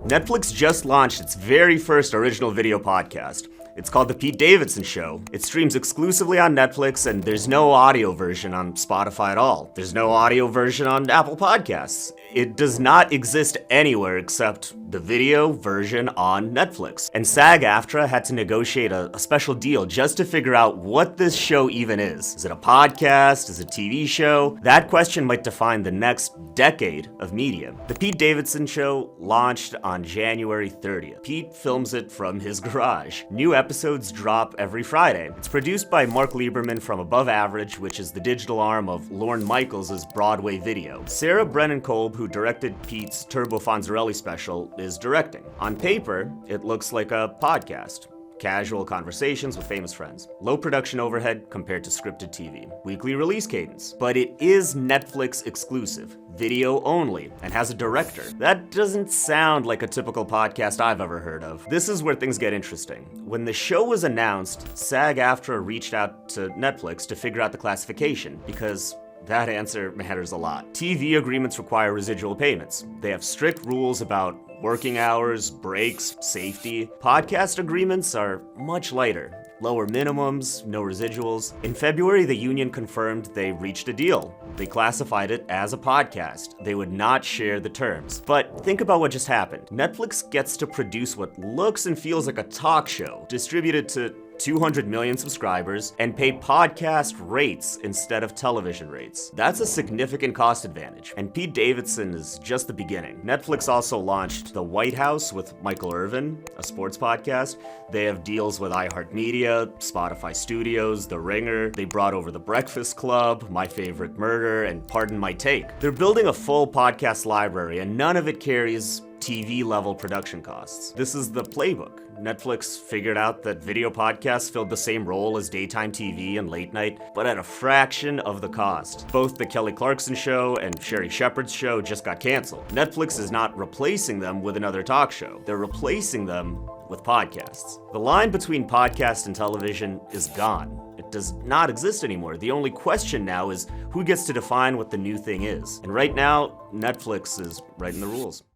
Netflix just launched its very first original video podcast. It's called The Pete Davidson Show. It streams exclusively on Netflix, and there's no audio version on Spotify at all. There's no audio version on Apple Podcasts. It does not exist anywhere except the video version on Netflix. And SAG-AFTRA had to negotiate a special deal just to figure out what this show even is. Is it a podcast? Is it a TV show? That question might define the next decade of media. The Pete Davidson Show launched on January 30th. Pete films it from his garage. New episodes drop every Friday. It's produced by Mark Lieberman from Above Average, which is the digital arm of Lorne Michaels' Broadway Video. Sarah Brennan Kolb, who directed Pete's Turbo Fonzarelli special, is directing. On paper, it looks like a podcast. Casual conversations with famous friends. Low production overhead compared to scripted TV. Weekly release cadence. But it is Netflix exclusive, video only, and has a director. That doesn't sound like a typical podcast I've ever heard of. This is where things get interesting. When the show was announced, SAG-AFTRA reached out to Netflix to figure out the classification, because that answer matters a lot. TV agreements require residual payments. They have strict rules about working hours, breaks, safety. Podcast agreements are much lighter. Lower minimums, no residuals. In February, the union confirmed they reached a deal. They classified it as a podcast. They would not share the terms. But think about what just happened. Netflix gets to produce what looks and feels like a talk show, distributed to 200 million subscribers, and pay podcast rates instead of television rates. That's a significant cost advantage, and Pete Davidson is just the beginning. Netflix also launched The White House with Michael Irvin, a sports podcast. They have deals with iHeartMedia, Spotify Studios, The Ringer. They brought over The Breakfast Club, My Favorite Murder, and Pardon My Take. They're building a full podcast library, and none of it carries TV-level production costs. This is the playbook. Netflix figured out that video podcasts filled the same role as daytime TV and late night, but at a fraction of the cost. Both The Kelly Clarkson Show and Sherry Shepherd's show just got canceled. Netflix is not replacing them with another talk show. They're replacing them with podcasts. The line between podcast and television is gone. It does not exist anymore. The only question now is who gets to define what the new thing is. And right now, Netflix is writing the rules.